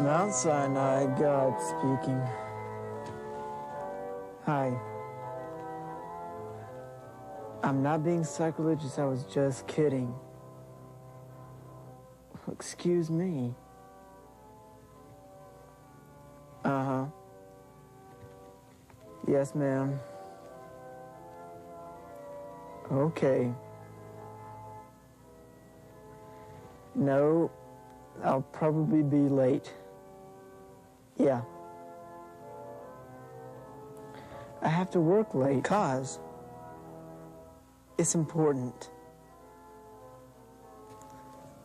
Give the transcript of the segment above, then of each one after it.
Mount Sinai, God speaking. Hi. I'm not being sacrilegious, I was just kidding. Excuse me. Uh-huh. Yes, ma'am. Okay. No, I'll probably be late. Yeah. I have to work late, 'cause it's important.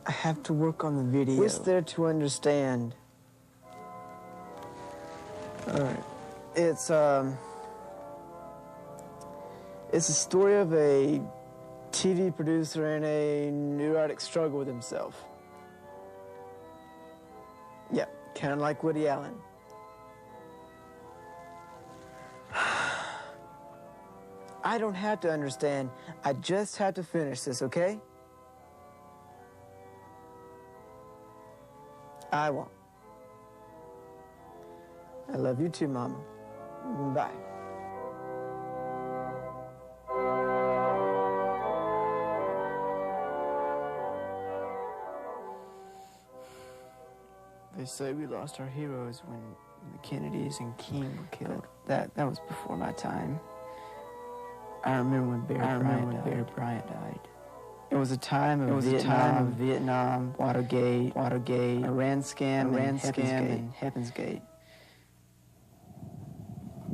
I have to work on the video. What's there to understand? All right. It's a story of a TV producer and a neurotic struggle with himself. Yeah, kind of like Woody Allen. I don't have to understand. I just have to finish this, okay? I won't. I love you too, Mama. Bye. They say we lost our heroes when the Kennedys and King were killed. That was before my time. I remember when Barry Bryant died. It was a time of Vietnam, Watergate, Iran scam, and Heaven's Gate.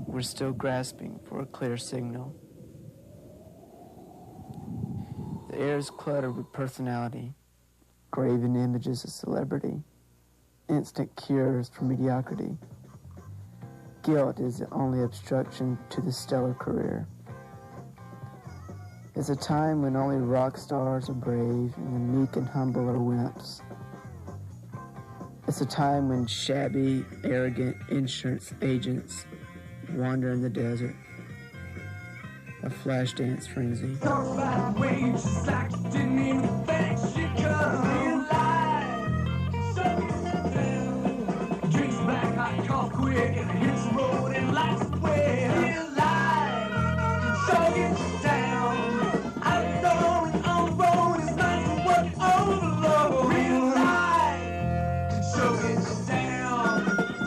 We're still grasping for a clear signal. The air is cluttered with personality, graven images of celebrity, instant cures for mediocrity. Guilt is the only obstruction to the stellar career. It's a time when only rock stars are brave and the meek and humble are wimps. It's a time when shabby, arrogant insurance agents wander in the desert. A flash dance frenzy. Drinks black, hot, cough quick, and hits the road and lights the way. Real life, show gets down. Outdoor and on the road is nice to work overload. Real life, show gets down.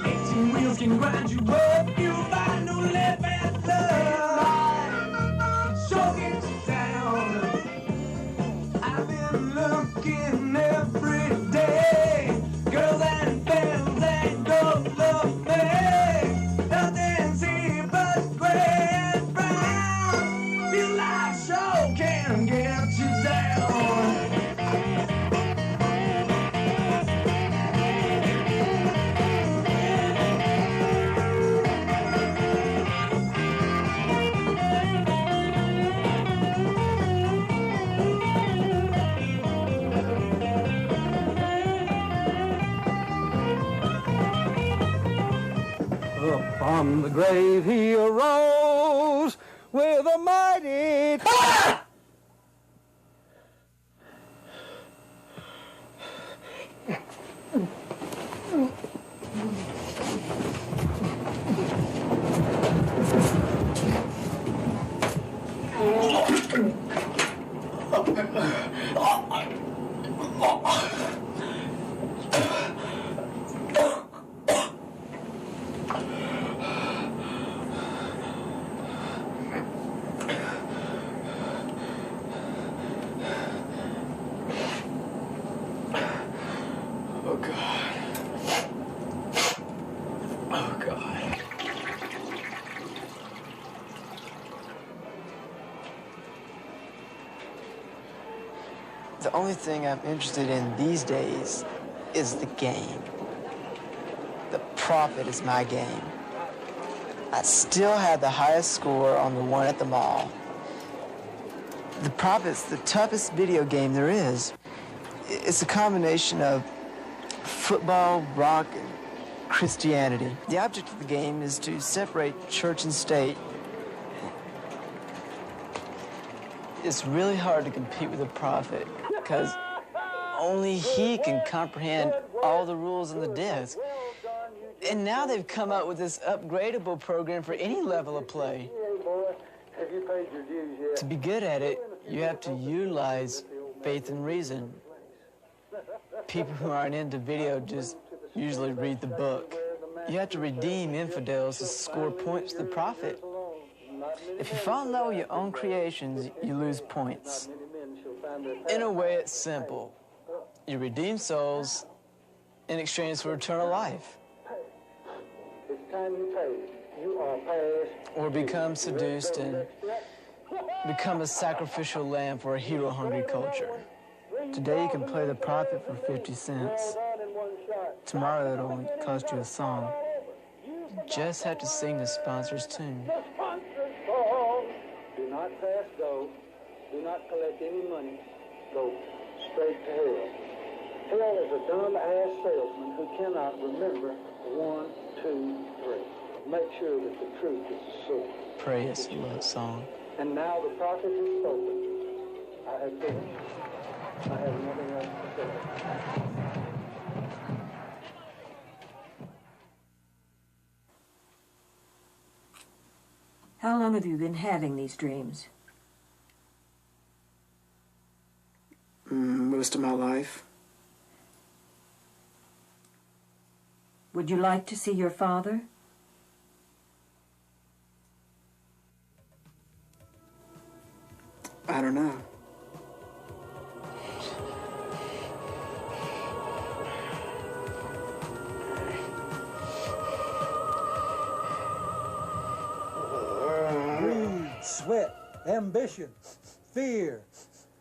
18 wheels can grind you up. You'll find no left and love. Show gets down. I've been looking every day. Girls and bells and gold love me. Nothing's here but gray and brown. Feel like show can get you down. From the grave he arose with a mighty... Ah! The only thing I'm interested in these days is the game. The Prophet is my game. I still have the highest score on the one at the mall. The Prophet's the toughest video game there is. It's a combination of football, rock, and Christianity. The object of the game is to separate church and state. It's really hard to compete with the Prophet because only he can comprehend all the rules on the disc. And now they've come up with this upgradable program for any level of play. To be good at it, you have to utilize faith and reason. People who aren't into video just usually read the book. You have to redeem infidels to score points to the prophet. If you fall in love with your own creations, you lose points. In a way, it's simple. You redeem souls in exchange for eternal life. Or become seduced and become a sacrificial lamb for a hero-hungry culture. Today you can play the prophet for 50 cents. Tomorrow it'll only cost you a song. You just have to sing the sponsor's tune. The sponsor's song. Do not pass go. Do not collect any money. Go straight to hell. Hell is a dumb-ass salesman who cannot remember 1, 2, 3. Make sure that the truth is the source. Pray us a love song. And now the prophet has spoken. I have finished. I have nothing else to say. How long have you been having these dreams? Most of my life. Would you like to see your father? I don't know. Greed, sweat, ambition, fear.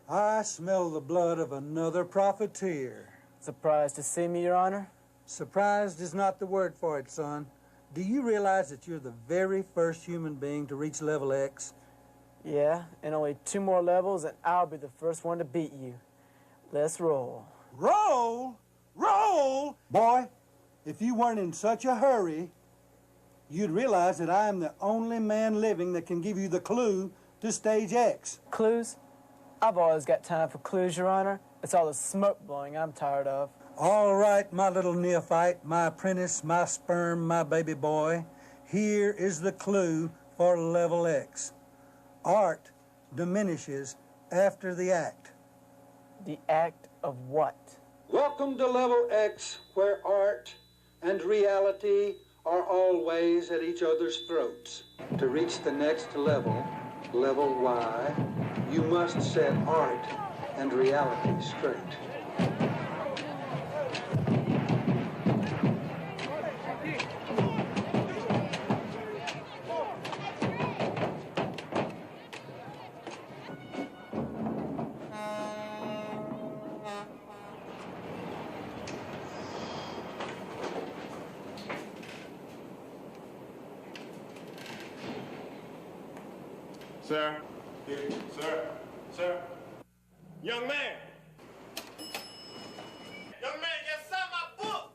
I smell the blood of another profiteer. Surprised to see me, Your Honor? Surprised is not the word for it, son. Do you realize that you're the very first human being to reach level X? Yeah, and only 2 more levels and I'll be the first one to beat you. Let's roll. Roll? Roll? Boy, if you weren't in such a hurry, you'd realize that I am the only man living that can give you the clue to stage X. Clues? I've always got time for clues, Your Honor. It's all the smoke blowing I'm tired of. All right, my little neophyte, my apprentice, my sperm, my baby boy. Here is the clue for level X. Art diminishes after the act. The act of what? Welcome to level X, where art and reality are always at each other's throats. To reach the next level, level Y, you must set art and reality straight. Sir, sir, sir. Young man. Young man, just sign my book.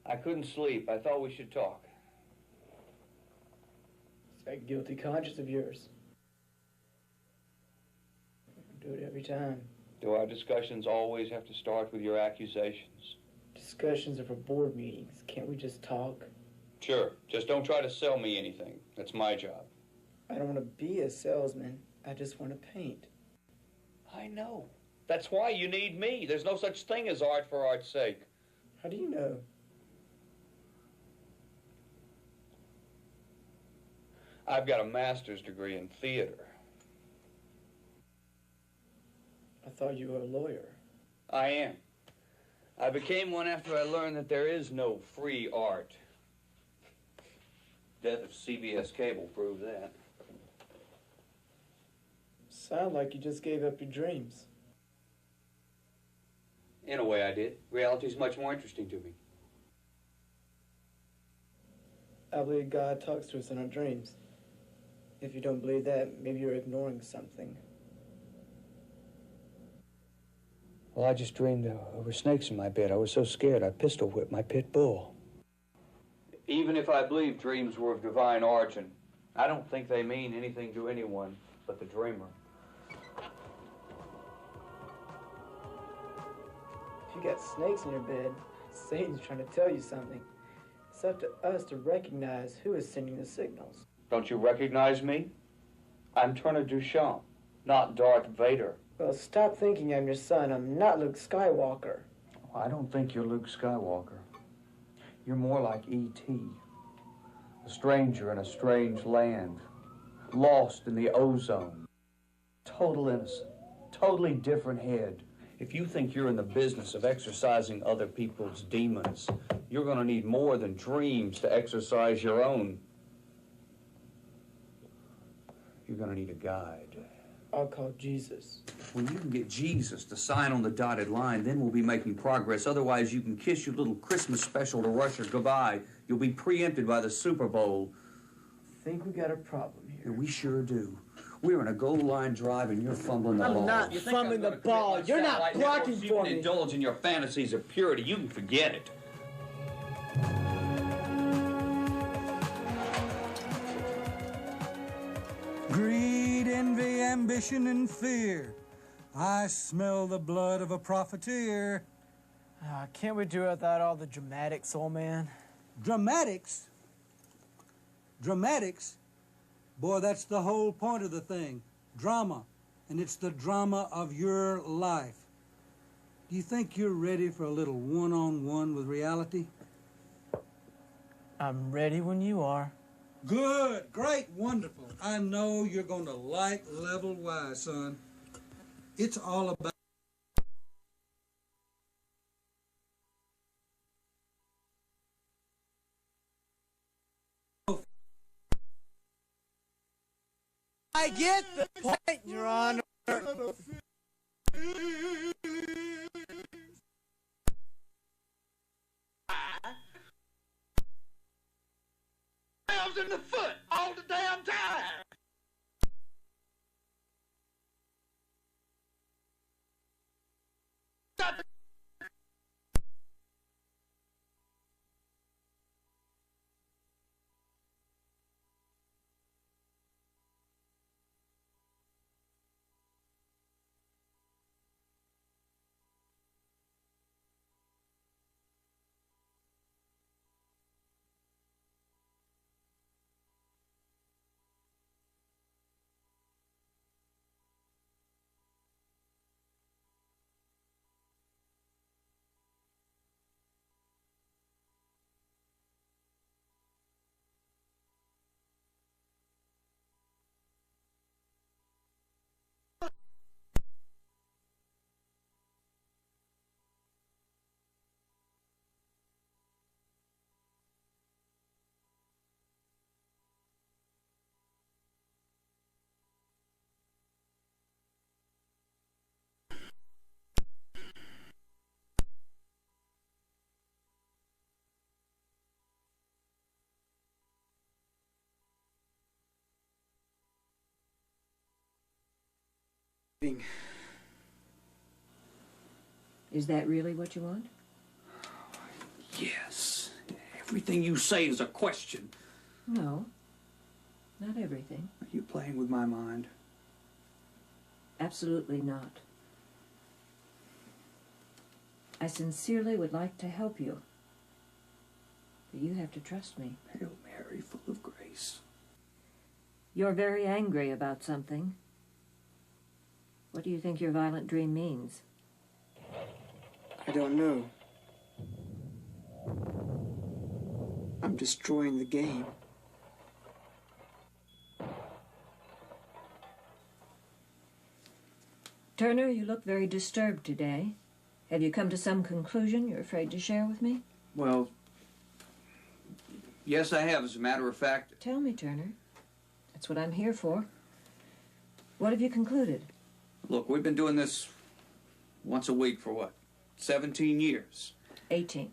I couldn't sleep. I thought we should talk. It's that guilty conscience of yours. Do it every time. Do our discussions always have to start with your accusations? Discussions are for board meetings. Can't we just talk? Sure. Just don't try to sell me anything. That's my job. I don't want to be a salesman. I just want to paint. I know. That's why you need me. There's no such thing as art for art's sake. How do you know? I've got a master's degree in theater. I thought you were a lawyer. I am. I became one after I learned that there is no free art. Death of CBS cable proved that. Sound like you just gave up your dreams. In a way I did. Reality's much more interesting to me. I believe God talks to us in our dreams. If you don't believe that, maybe you're ignoring something. Well, I just dreamed there were snakes in my bed. I was so scared I pistol whipped my pit bull. Even if I believe dreams were of divine origin, I don't think they mean anything to anyone but the dreamer. If you got snakes in your bed, Satan's trying to tell you something. It's up to us to recognize who is sending the signals. Don't you recognize me? I'm Turner Duchamp, not Darth Vader. Well, stop thinking I'm your son. I'm not Luke Skywalker. I don't think you're Luke Skywalker. You're more like E.T., a stranger in a strange land, lost in the ozone. Total innocent, totally different head. If you think you're in the business of exorcising other people's demons, you're going to need more than dreams to exorcise your own. You're going to need a guide. I'll call Jesus. When you can get Jesus to sign on the dotted line, then we'll be making progress. Otherwise, you can kiss your little Christmas special to Russia goodbye. You'll be preempted by the Super Bowl. I think we got a problem here. Yeah, we sure do. We're in a goal line drive and you're fumbling the ball. I'm not fumbling the ball. You're not blocking for me. You can indulge in your fantasies of purity. You can forget it. Greed, envy, ambition, and fear. I smell the blood of a profiteer. Can't we do without all the dramatics, old man? Dramatics? Dramatics? Boy, that's the whole point of the thing. Drama. And it's the drama of your life. Do you think you're ready for a little one-on-one with reality? I'm ready when you are. Good, great, wonderful. I know you're going to like Level Y, son. It's all about... I get the point, Your Honor. In the foot all the damn time. Is that really what you want? Yes. Everything you say is a question. No, not everything. Are you playing with my mind? Absolutely not. I sincerely would like to help you, but you have to trust me. Hail Mary, full of grace. You're very angry about something. What do you think your violent dream means? I don't know. I'm destroying the game. Turner, you look very disturbed today. Have you come to some conclusion you're afraid to share with me? Well, yes, I have, as a matter of fact. Tell me, Turner. That's what I'm here for. What have you concluded? Look, we've been doing this once a week for what? 17 years. 18.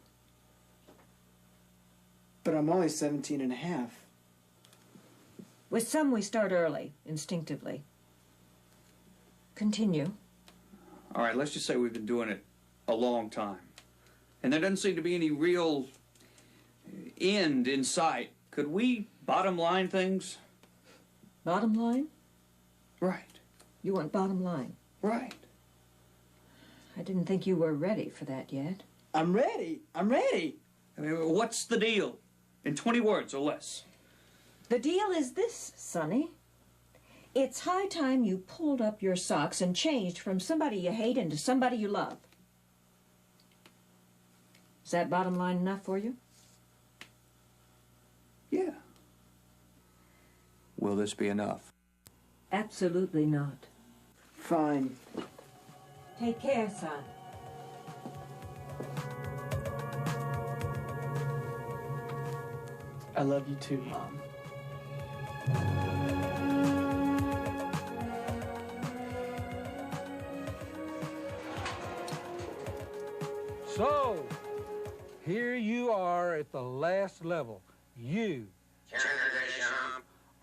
But I'm only 17 and a half. With some, we start early, instinctively. Continue. All right, let's just say we've been doing it a long time. And there doesn't seem to be any real end in sight. Could we bottom line things? Bottom line? Right. You want bottom line? Right. I didn't think you were ready for that yet. I'm ready. I'm ready. I mean, what's the deal? In 20 words or less. The deal is this, Sonny. It's high time you pulled up your socks and changed from somebody you hate into somebody you love. Is that bottom line enough for you? Yeah. Will this be enough? Absolutely not. Fine. Take care, son. I love you too, Mom. So, here you are at the last level. You.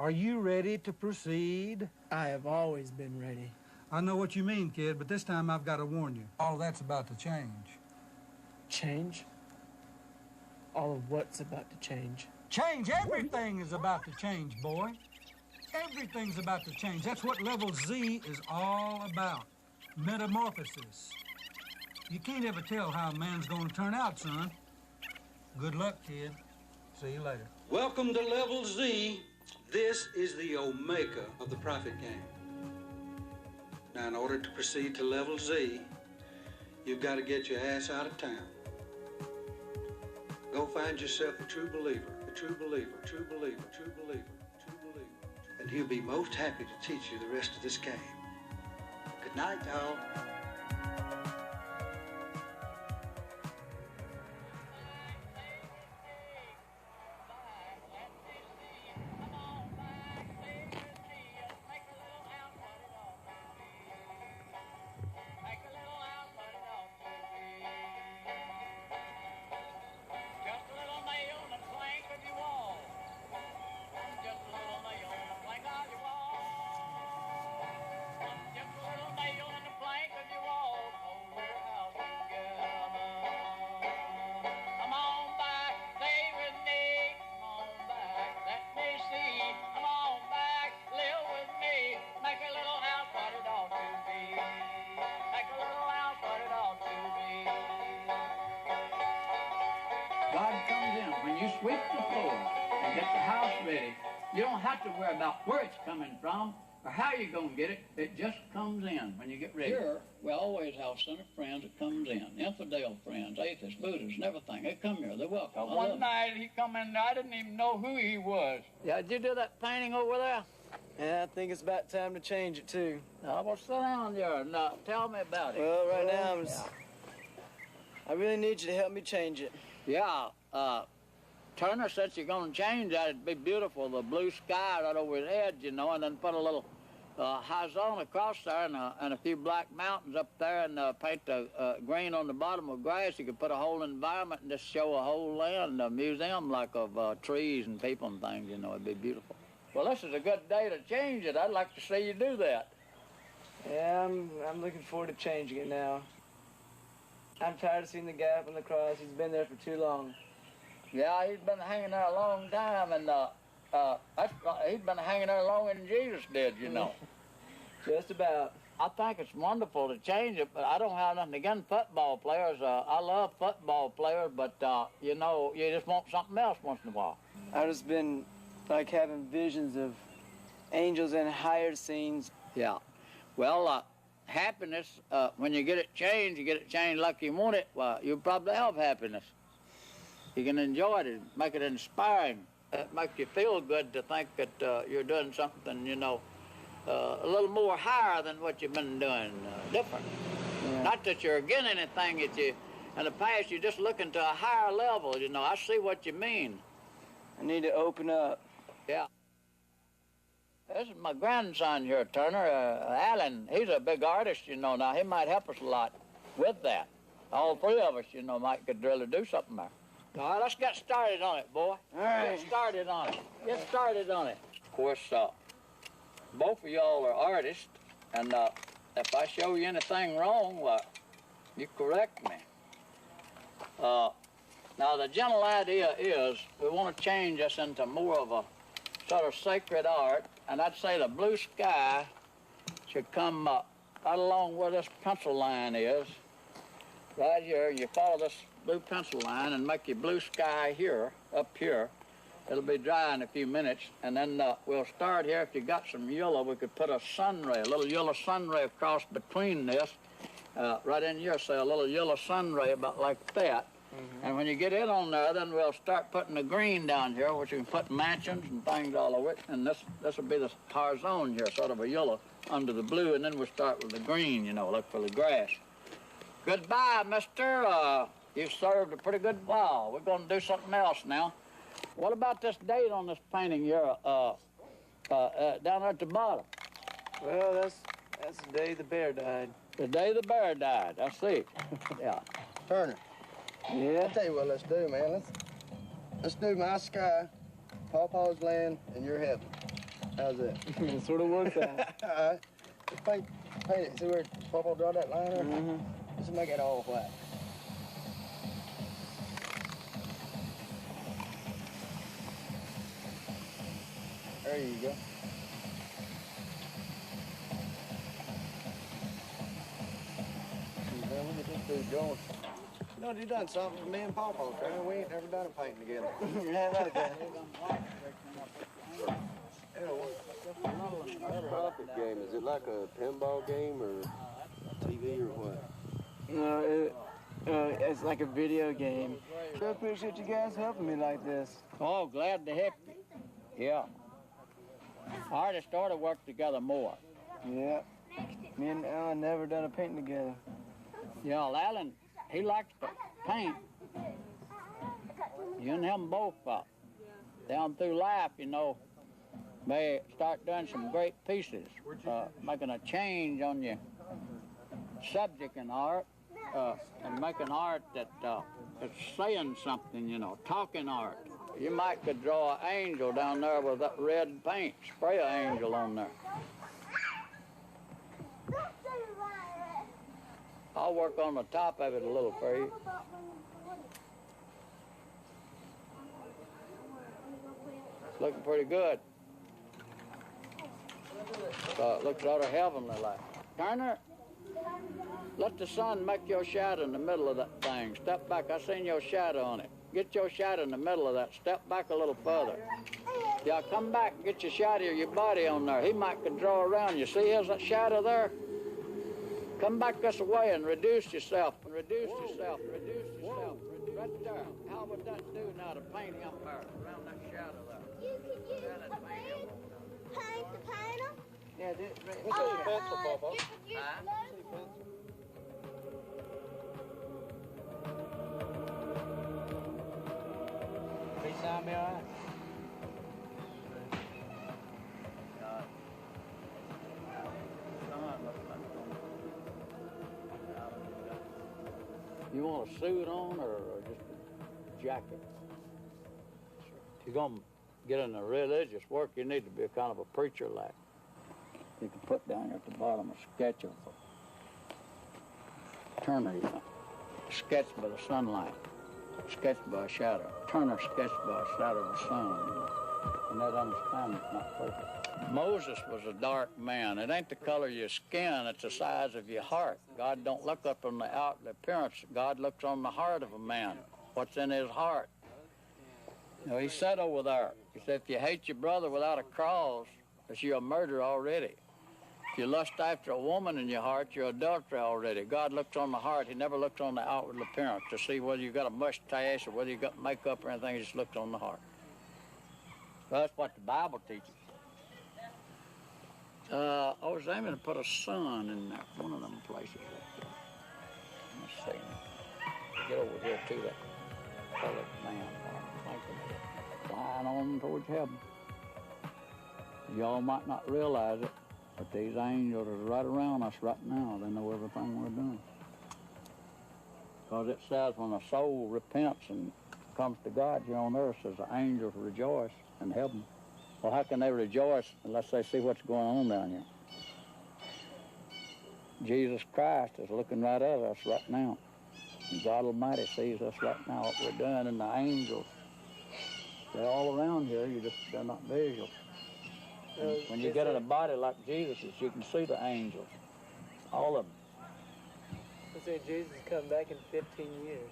Are you ready to proceed? I have always been ready. I know what you mean, kid, but this time I've got to warn you. All that's about to change. Change? All of what's about to change? Change! Everything is about to change, boy. Everything's about to change. That's what level Z is all about. Metamorphosis. You can't ever tell how a man's going to turn out, son. Good luck, kid. See you later. Welcome to Level Z. This is the Omega of the Prophet game. Now, in order to proceed to Level Z, you've got to get your ass out of town. Go find yourself a true believer, a true believer, true believer, true believer, true believer. And he'll be most happy to teach you the rest of this game. Good night, y'all. God comes in. When you sweep the floor and get the house ready, you don't have to worry about where it's coming from or how you're going to get it. It just comes in when you get ready. Here, we always have center friends that comes in. Infidel friends, atheists, Buddhists, and everything. They come here. They're welcome. One night he come in, I didn't even know who he was. Yeah, did you do that painting over there? Yeah, I think it's about time to change it, too. Now, well, sit down there and tell me about it. Well, right now, I really need you to help me change it. Yeah, Turner said you're going to change that. It'd be beautiful, the blue sky right over his head, you know, and then put a little horizon across there and a few black mountains up there and paint the green on the bottom of grass. You could put a whole environment and just show a whole land, a museum like of trees and people and things, you know. It'd be beautiful. Well, this is a good day to change it. I'd like to see you do that. Yeah, I'm looking forward to changing it now. I'm tired of seeing the gap in the cross. He's been there for too long. Yeah, he's been hanging there a long time, and he's been hanging there longer than Jesus did, you know. Just about. I think it's wonderful to change it, but I don't have nothing against football players. I love football players, but, you know, you just want something else once in a while. I've just been, like, having visions of angels in higher scenes. Yeah. Well, happiness, when you get it changed like you want it, well, you'll probably have happiness. You can enjoy it and make it inspiring. It makes you feel good to think that you're doing something, you know, a little more higher than what you've been doing, different. Yeah. Not that you're against anything that you, in the past, you're just looking to a higher level, you know. I see what you mean. I need to open up. Yeah. This is my grandson here, Turner, Alan. He's a big artist, you know. Now, he might help us a lot with that. All three of us, you know, could really do something there. All right, let's get started on it, boy. All right. Get started on it. Get started on it. Of course, both of y'all are artists, and if I show you anything wrong, well, you correct me. Now, the general idea is we want to change this into more of a sort of sacred art, and I'd say the blue sky should come right along where this pencil line is, right here. You follow this blue pencil line and make your blue sky here, up here. It'll be dry in a few minutes, and then we'll start here. If you got some yellow, we could put a sun ray, a little yellow sun ray across between this, right in here, say a little yellow sun ray about like that. And when you get it on there, then we'll start putting the green down here, which you can put mansions and things all over it. And this will be the horizon here, sort of a yellow under the blue, and then we'll start with the green, you know, look for the grass. Goodbye, mister. You've served a pretty good while. We're going to do something else now. What about this date on this painting here, down there at the bottom? Well, that's the day the bear died. The day the bear died, I see. Yeah. Turner, Yeah? I'll tell you what let's do, man. Let's do my sky, Pawpaw's land, and your heaven. How's that? It sort of works out. All right. Let's paint it. See where Pawpaw draw that line there? Mm-hmm. Let's make it all white. There you go. See, man, look at this dude going. You know, you done something for me and Pawpaw, Turner. We ain't never done a painting together. Yeah, that's that. Prophet game, is it like a pinball game or TV or what? No, it's like a video game. I appreciate you guys helping me like this. Oh, glad to help you. Yeah. Artists ought to work together more. Yeah. Me and Alan never done a painting together. Yeah, Alan, he likes to paint. You and him both, down through life, you know, may start doing some great pieces, making a change on your subject in art, and making art that's saying something, you know, talking art. You might could draw an angel down there with that red paint, spray an angel on there. I'll work on the top of it a little for you. It's looking pretty good. Looks sort of heavenly like. Turner, let the sun make your shadow in the middle of that thing. Step back, I seen your shadow on it. Get your shadow in the middle of that. Step back a little further. Yeah, come back and get your shadow of your body on there. He might could draw around you. See, here's that shadow there? Come back this way and reduce yourself. Reduce yourself. Right there. How would that do now to paint him there, around that shadow there? You could use a pen, paint the painter. Yeah, do it right. What's your pencil, Pawpaw? You could use glue. Please sound me all right. You want a suit on or just a jacket? If you're going to get into religious work, you need to be a kind of a preacher like. You can put down here at the bottom a sketch of a Turner, you know. Sketched by the sunlight, sketched by a shadow. Turner sketched by a shadow of the sun, you know. And that understanding's not perfect. Moses was a dark man. It ain't the color of your skin, it's the size of your heart. God don't look up on the outward appearance. God looks on the heart of a man, what's in his heart. You know, he said over there, he said, if you hate your brother without a cause, it's you're a murderer already. If you lust after a woman in your heart, you're adultery already. God looks on the heart. He never looks on the outward appearance to see whether you got a mustache or whether you got makeup or anything. He just looks on the heart. So that's what the Bible teaches. I was aiming to put a sun in there, one of them places right there. Let's see. Get over here to that colored man. Flying on towards heaven. Y'all might not realize it, but these angels are right around us right now. They know everything we're doing. Because it says when a soul repents and comes to God here on earth says the angels rejoice in heaven. Well, how can they rejoice unless they see what's going on down here? Jesus Christ is looking right at us right now. And God Almighty sees us right now, what we're doing, and the angels. They're all around here, they're not visual. And when you get in a body like Jesus's, you can see the angels, all of them. They say Jesus is coming back in 15 years.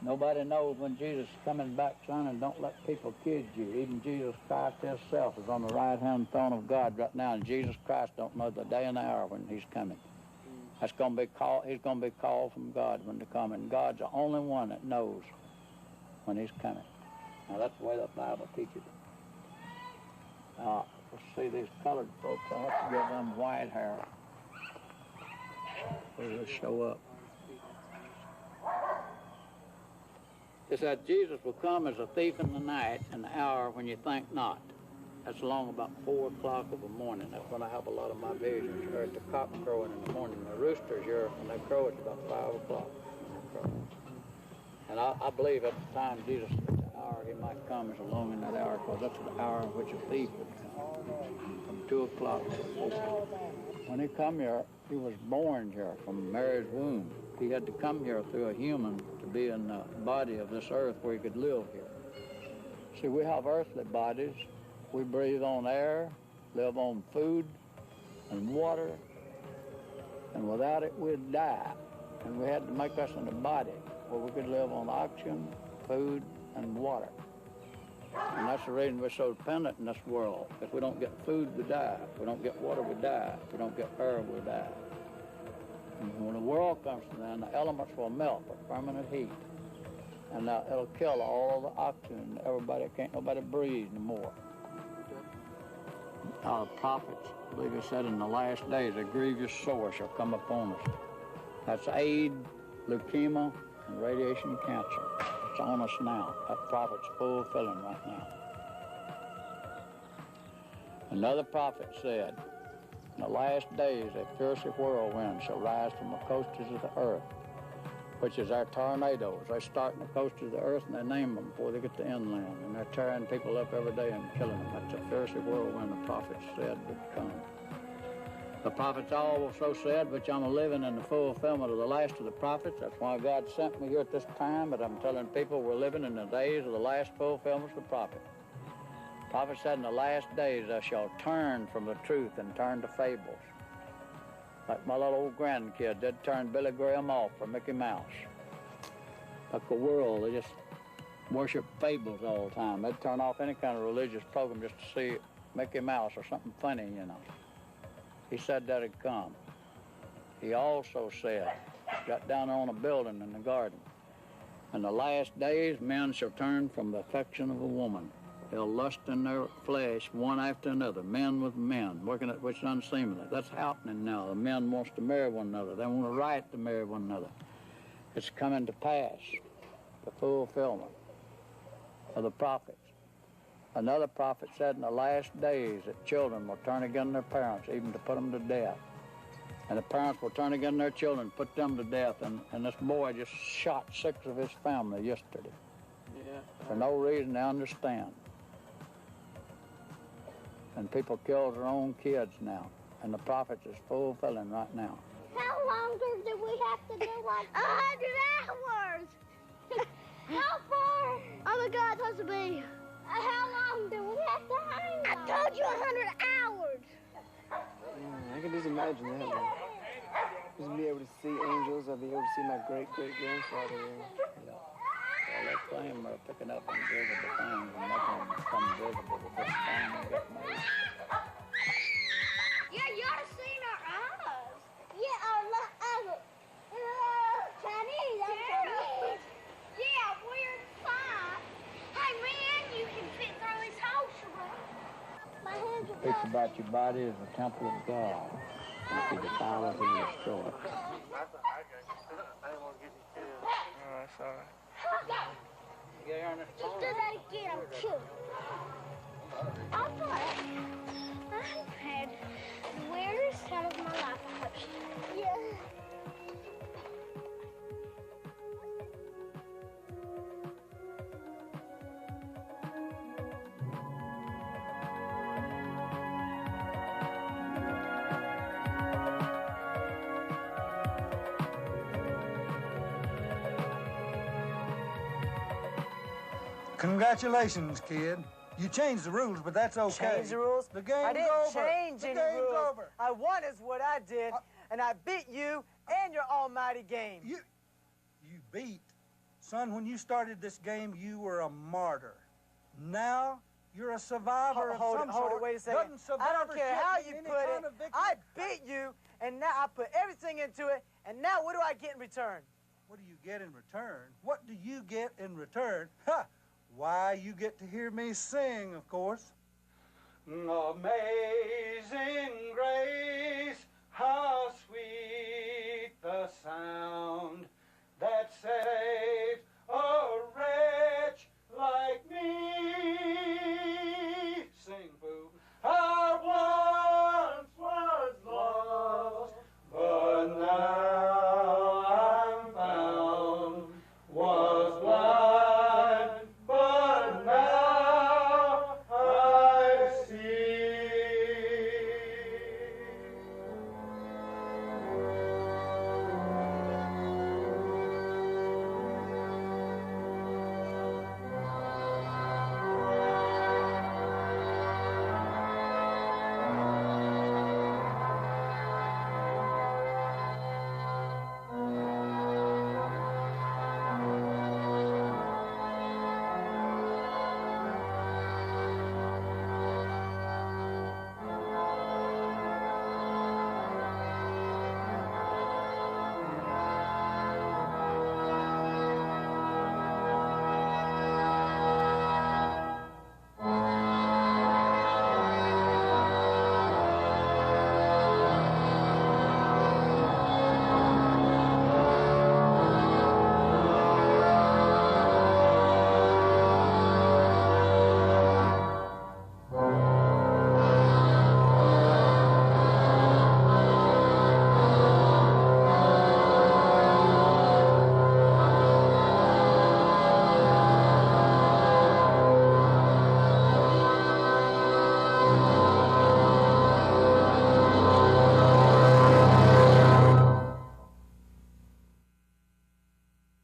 Nobody knows when Jesus is coming back, son, and don't let people kid you. Even Jesus Christ himself is on the right-hand throne of God right now, and Jesus Christ don't know the day and the hour when he's coming. That's going to be called. He's going to be called from God when to come, and God's the only one that knows when he's coming. Now, that's the way the Bible teaches it. Now, let's see these colored folks. I have to give them white hair. They'll show up. It said Jesus will come as a thief in the night, in the hour when you think not. That's along about 4 o'clock of the morning. That's when I have a lot of my visions. Or at the cock crowing in the morning. The roosters here, when they crow, it's about 5 o'clock. And I believe at the time Jesus, at the hour he might come, is along in that hour, because that's the hour in which a thief would come. From 2 o'clock to 4. When he come here, he was born here from Mary's womb. He had to come here through a human to be in the body of this earth where he could live here. See, we have earthly bodies. We breathe on air, live on food and water, and without it we'd die. And we had to make us in a body where we could live on oxygen, food, and water. And that's the reason we're so dependent in this world. If we don't get food, we die. If we don't get water, we die. If we don't get air, we die. And when the world comes to them, the elements will melt with permanent heat. And it'll kill all the oxygen. Can't nobody breathe anymore. The prophets, I believe he said in the last days, a grievous sore shall come upon us. That's AIDS, leukemia, and radiation cancer. It's on us now. That prophet's fulfilling right now. Another prophet said, in the last days, a fierce whirlwind shall rise from the coasters of the earth, which is our tornadoes. They start in the coasters of the earth and they name them before they get to inland. And they're tearing people up every day and killing them. That's a fierce whirlwind the prophets said would come. The prophets also said, which I'm living in the fulfillment of the last of the prophets. That's why God sent me here at this time, but I'm telling people we're living in the days of the last fulfillments of the prophet. The prophet said in the last days I shall turn from the truth and turn to fables. Like my little old grandkid, they'd turn Billy Graham off for Mickey Mouse. Like the world, they just worship fables all the time. They'd turn off any kind of religious program just to see Mickey Mouse or something funny, you know. He said that'd come. He also said, got down there on a building in the garden, in the last days men shall turn from the affection of a woman. They'll lust in their flesh one after another, men with men, working at which is unseemly. That's happening now. The men wants to marry one another. They want a right to marry one another. It's coming to pass, the fulfillment of the prophets. Another prophet said in the last days that children will turn against their parents, even to put them to death. And the parents will turn against their children, put them to death. And this boy just shot 6 of his family yesterday. Yeah. For no reason they understand. And people kill their own kids now. And the prophets is fulfilling right now. How long do we have to do like 100 hours? How far? Oh my God, it's supposed to be. How long do we have to hang? I told you 100 hours. I can just imagine that. Man. Just be able to see angels. I'll be able to see my great-great-grandfather. Yeah. Well, they claim they're picking up invisible things and making them become visible with this thing they get made. Yeah, you ought to see in our eyes. Yeah, Chinese. Chinese. Yeah, weird sign. Hey, man, you can fit through his house around. My hands are Speaks about your body as the temple of God. And if you defile it, he will destroy it. Oh, that's all right. Just do that again, I'm cute. I thought I've had the weirdest time of my life. Yeah. Congratulations, kid. You changed the rules, but that's okay. Change the rules? The game's I didn't over. change The any game's rules. over. I won is what I did, and I beat you and your almighty game. You beat? Son, when you started this game, you were a martyr. Now, you're a survivor of some sort. Hold it, wait a second. I don't care how you put it. I beat you, and now I put everything into it, and now what do I get in return? What do you get in return? What do you get in return? Ha! Why, you get to hear me sing, of course. Amazing grace, how sweet the sound that saved